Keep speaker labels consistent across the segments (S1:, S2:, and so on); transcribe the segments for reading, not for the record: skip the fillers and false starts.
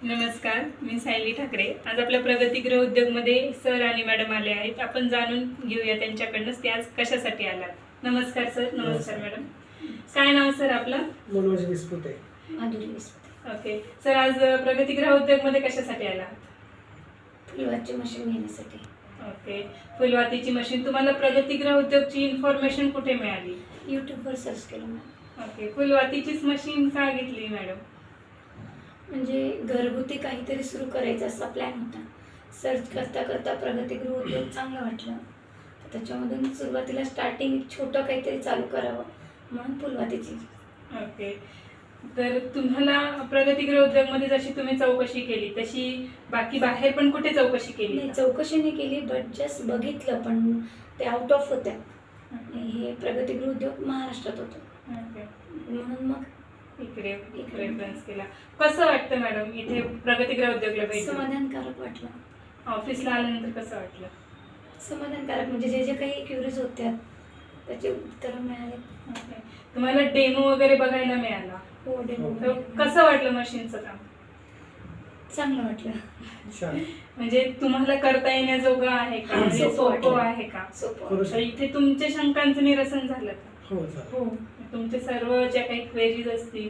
S1: नमस्कार, मी सायली ठाकरे. आज आपल्या प्रगतीगृह उद्योगमध्ये सर आणि मॅडम आले आहेत. आपण जाणून घेऊया त्यांच्याकडनंच ते आज कशासाठी आलात. नमस्कार सर. नमस्कार मॅडम. काय नाव सर आपलं?
S2: मनोज विस्पुते.
S3: माधुरी विस्पुते.
S1: ओके सर, आज प्रगतीगृह उद्योगमध्ये कशासाठी आलात?
S3: फुलवाची मशीन घेण्यासाठी.
S1: ओके, फुलवातीची मशीन. तुम्हाला प्रगतीगृह उद्योगची इन्फॉर्मेशन कुठे मिळाली?
S3: यूट्यूबवर सर्च केलं मॅम.
S1: ओके, फुलवातीचीच मशीन का घेतली मॅडम?
S3: म्हणजे घरगुती काहीतरी सुरू करायचा असा प्लॅन होता. सर्च करता करता प्रगतीगृह उद्योग चांगलं वाटलं, तर त्याच्यामधून सुरुवातीला स्टार्टिंग छोटं काहीतरी चालू करावं म्हणून फुलवातीची.
S1: ओके, तर तुम्हाला प्रगतीगृह उद्योगमध्ये जशी तुम्ही चौकशी केली तशी बाकी बाहेर पण कुठे चौकशी केली?
S3: नाही, चौकशी नाही केली, बट जस्ट बघितलं, पण ते आउट ऑफ होत्या. हे प्रगतीगृह उद्योग महाराष्ट्रात होतं,
S1: ओके,
S3: म्हणून मग
S1: इकडे रेफरन्स केला. कसं वाटतं मॅडम इथे प्रगतीगृह उद्योगला भेटून?
S3: समाधानकारक वाटलं.
S1: ऑफिसला आल्यानंतर कसं वाटलं?
S3: समाधानकारक म्हणजे जे काही क्युरीज होत्या त्याचे उत्तर मिळाले.
S1: ओके, तुम्हाला डेमो वगैरे बघायला मिळाला?
S3: हो, डेमो
S1: तर कसं वाटलं मशीनचं काम?
S3: चांगलं वाटलं.
S2: छान.
S1: म्हणजे तुम्हाला करता येण्याजोगं आहे का? म्हणजे
S3: सोपं
S1: सोपं
S3: वाटलं.
S1: आहे का?
S3: सोपं.
S2: करू
S1: तर
S2: शकतो.
S1: इथे तुमच्या शंकांचं निरसन झालं का?
S2: हो झालं.
S3: हो.
S1: तुमचे सर्व ज्या काही क्वेरीज असतील,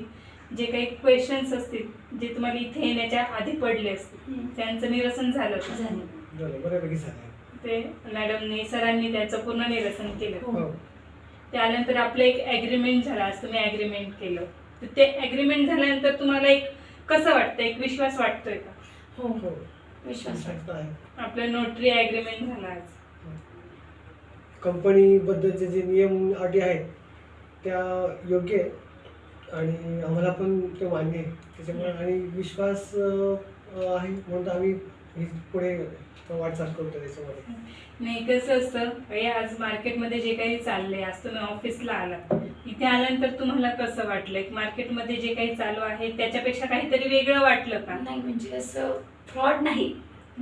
S1: जे काही क्वेश्चन्स असतील, जे तुम्हाला इथे येण्याच्या आधी पडले असतील, त्यांचं निरसन झालं का?
S3: झालं.
S2: झालं, बऱ्यापैकी झालं.
S1: ते मॅडमनी सरांनी त्याचं पूर्ण निरसन केलं.
S2: हो.
S1: त्यानंतर आपलं एक ॲग्रीमेंट झाला. आज तुम्ही ॲग्रीमेंट केलं, तर ते ॲग्रीमेंट झाल्यानंतर तुम्हाला एक कसं वाटतं? एक विश्वास वाटतोय का?
S3: हो,
S2: हो.
S3: विश्वास वाटतो.
S2: आहे.
S1: आपलं नोटरी ॲग्रीमेंट झाला आज.
S2: कंपनीबद्दलचे जे नियम अटी आहेत त्या योग्य आहे आणि आम्हाला पण ते मान्य आहे. त्याच्यामुळे आणि विश्वास आहे म्हणून आम्ही ही पुढे वाटचाल करतो त्याच्यामध्ये.
S1: नाही, कसं असतं हे आज मार्केटमध्ये जे काही चाललंय, आज तुम्ही ऑफिसला आलात, इथे आल्यानंतर तुम्हाला कसं वाटलं? एक मार्केटमध्ये जे काही चालू आहे त्याच्यापेक्षा काहीतरी वेगळं वाटलं का?
S3: नाही, म्हणजे असं फ्रॉड नाही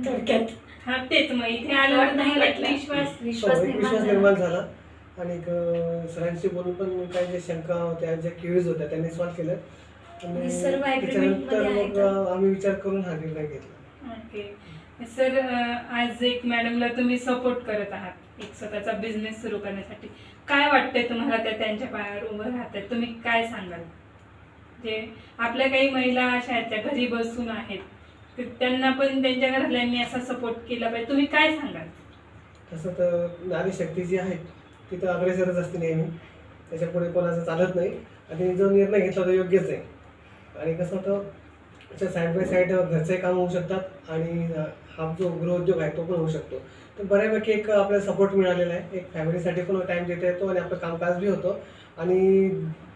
S3: थोडक्यात.
S1: हा, तेच. मग इथे
S3: फ्रॉड
S1: आल्यावर
S3: नाही
S1: तुम्हाला
S3: वाटलं.
S1: विश्वास
S3: विश्वास
S2: हो, एक
S3: निर्माण
S2: विश्वास
S3: झाला.
S2: निर्माण झाला आणि सरांशी बोलून पण काही ज्या शंका होत्या, ज्या क्युरीज होत्या त्यांनी सॉल्व्ह केलं
S3: आणि सर्व agreement
S2: त्याच्यानंतर
S3: मध्ये
S2: मग
S3: आहेत.
S2: आम्ही विचार करून हा निर्णय घेतला.
S1: ओके सर, आज एक मॅडमला तुम्ही सपोर्ट करत आहात एक स्वतःचा बिझनेस सुरू करण्यासाठी. काय वाटतंय तुम्हाला त्या त्यांच्या पायावर उभं राहतात? तुम्ही काय सांगाल? जे आपल्या काही महिला अशा आहेत त्या घरी बसून आहेत, तर त्यांना पण त्यांच्या घरातल्यांनी असा सपोर्ट केला पाहिजे. तुम्ही काय सांगाल?
S2: तसं तर नारी शक्ती जी आहे ती तर अग्रेसरच असते नेहमी, त्याच्यापुढे कोणाचं चालत नाही आणि जो निर्णय घेतला तो योग्यच आहे. आणि कसं होतं त्याच्या साईड बाय साईड घरचे काम होऊ शकतात आणि हा जो गृहउद्योग आहे तो पण होऊ शकतो. तर बऱ्यापैकी एक आपल्याला सपोर्ट मिळालेला आहे. एक फॅमिलीसाठी पण टाईम देता येतो आणि आपलं कामकाज बी होतं आणि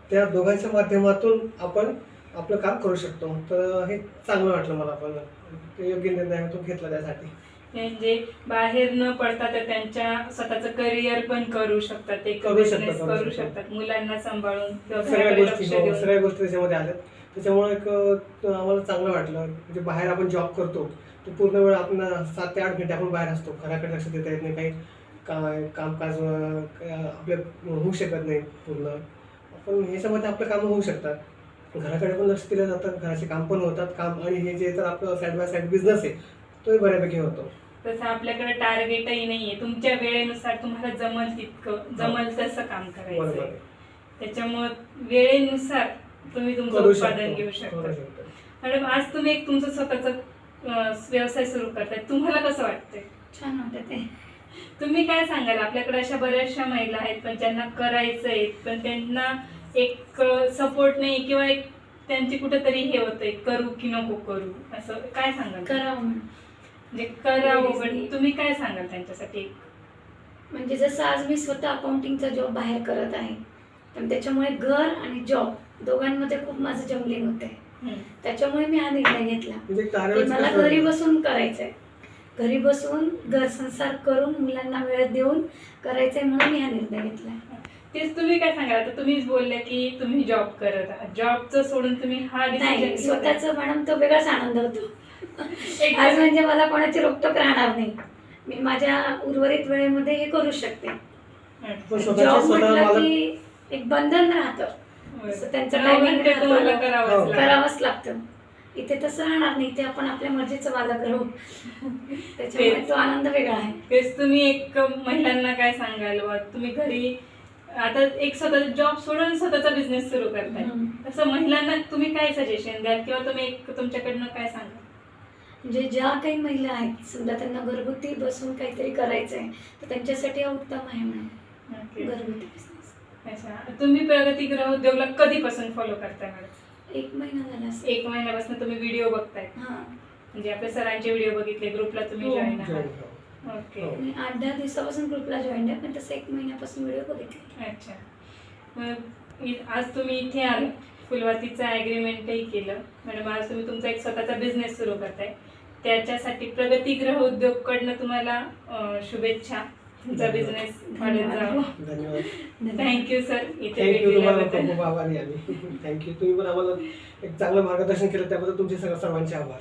S2: त्या दोघांच्या माध्यमातून आपण आपलं काम करू शकतो. तर हे चांगलं वाटलं मला, पण ते योग्य निर्णय तो घेतला त्यासाठी.
S1: म्हणजे बाहेर न पडता तर त्यांच्या स्वतःचं करिअर पण करू शकतात, ते
S2: करू
S1: बिझनेस
S2: शकतात.
S1: करू शकतात, मुलांना सांभाळून किंवा
S2: सगळ्या
S1: घराकडे
S2: गोष्टी
S1: लक्ष
S2: हो,
S1: देऊन.
S2: सगळ्या गोष्टी त्याच्यामध्ये आल्यात. त्याच्यामुळे एक आम्हाला चांगलं वाटलं. म्हणजे बाहेर आपण जॉब करतो तो पूर्ण वेळ आपण 7 ते 8 घंटे आपण बाहेर असतो, घराकडे लक्ष देता येत नाही, काही कामकाज आपल्या होऊ शकत नाही पूर्ण. आपण ह्याच्यामध्ये आपलं कामं होऊ शकतात, घराकडे पण लक्ष दिलं जातं, घराचे काम पण होतात काम, आणि हे जे तर आपलं साईड बाय साईड बिझनेस आहे तोही बऱ्यापैकी होतो.
S1: तसं आपल्याकडे टार्गेटही नाहीये, तुमच्या वेळेनुसार तुम्हाला जमल तितकं जमल तसं काम
S2: बरोबर
S1: करायचं.
S2: आहे.
S1: त्याच्यामुळे वेळेनुसार तुम्ही तुमचं
S2: करू
S1: उत्पादन घेऊ
S2: शकतो, करू
S1: शकता.
S2: शकतो.
S1: मॅडम, आज तुम्ही एक तुमचं स्वतःचा व्यवसाय सुरू करताय, तुम्हाला कसं वाटतंय?
S3: छान वाटत आहे.
S1: तुम्ही काय सांगाल? आपल्याकडे अशा बऱ्याचशा महिला आहेत पण ज्यांना करायचंय, पण त्यांना एक सपोर्ट नाही किंवा एक त्यांची कुठेतरी हे होतंय, करू की नको करू, असं काय सांगाल?
S3: करावं म्हणून.
S1: म्हणजे करावं, पण तुम्ही काय सांगाल त्यांच्यासाठी?
S3: म्हणजे जसं आज मी स्वतः अकाउंटिंगचा जॉब बाहेर करत आहे, पण त्याच्यामुळे घर आणि जॉब दोघांमध्ये खूप माझं जमलिंग होत आहे. त्याच्यामुळे मी हा निर्णय घेतला
S2: म्हणजे
S3: की
S2: कार्याचं
S3: मला
S2: कसं
S3: घरी बसून करायचंय, घरी बसून घर संसार करून मुलांना वेळ देऊन करायचंय, म्हणून मी हा निर्णय घेतला.
S1: तेच, तुम्ही काय सांगाल? आता तुम्हीच बोलल्या की तुम्ही जॉब करत आहात, जॉबचं सोडून तुम्ही हा
S3: नाही,
S1: डिसिजन
S3: स्वतःच मॅडम तो वेगळाच आनंद होतो. आज म्हणजे मला कोणाची रोकटोक राहणार नाही, मी माझ्या उर्वरित वेळेमध्ये हे करू शकते.
S2: पण स्वतःचे
S3: जॉब
S2: स्वतः
S3: म्हटलं
S2: मला
S3: की एक बंधन राहतं, त्यांचं
S1: तुम्हाला
S3: टायमिंग
S1: करावंच लागतं.
S3: करावंच लागतं. इथे तसं राहणार नाही, इथे आपण आपल्या मर्जीचं मालक राहू. त्याच्यामुळे तो आनंद वेगळा आहे.
S1: तेच तुम्ही एक महिलांना काय सांगाल बा, तुम्ही घरी आता एक स्वतःचा जॉब सोडून स्वतःचा बिझनेस सुरू करताय,
S3: हम्म.
S1: तसं महिलांना तुम्ही काय सजेशन द्याल किंवा तुम्ही एक तुमच्याकडनं काय सांगाल?
S3: म्हणजे ज्या काही महिला आहेत समजा त्यांना घरगुती बसून काहीतरी करायचं आहे तर त्यांच्यासाठी हा उत्तम आहे मॅम,
S1: ओके.
S3: घरगुती बिझनेस.
S1: अच्छा, तुम्ही प्रगती गृह उद्योगला कधीपासून फॉलो करताय मॅडम?
S3: 1 महिना झाला असेल.
S1: 1 महिन्यापासून तुम्ही व्हिडिओ बघताय,
S3: हां,
S1: म्हणजे आपल्या सरांचे व्हिडिओ बघितले, ग्रुपला तुम्ही
S3: हो.
S1: जॉईन
S2: जॉईन
S1: आहात?
S2: हो.
S1: ओके.
S2: हो.
S3: मी 8-10 दिवसापासून ग्रुपला जॉईन आहे, पण तसं 1 महिन्यापासून व्हिडिओ बघितले.
S1: अच्छा, मग आज तुम्ही इथे आले, फुलवातीचं ॲग्रीमेंटही केलं मॅडम, आज तुम्ही तुमचा एक स्वतःचा बिझनेस सुरू करताय, त्याच्यासाठी प्रगती गृह उद्योगकडनं तुम्हाला शुभेच्छा, तुमचा बिझनेस वाढत जावा.
S2: धन्यवाद.
S1: थँक्यू सर, इथे
S2: थँक्यू,
S1: भेट
S2: तुम्हाला
S1: दिल्याबद्दल.
S2: खूप आभारी आहे आम्ही. थँक्यू, तुम्ही पण आम्हाला एक चांगलं मार्गदर्शन केलं त्याबद्दल तुमचे सर्वांचे आभार.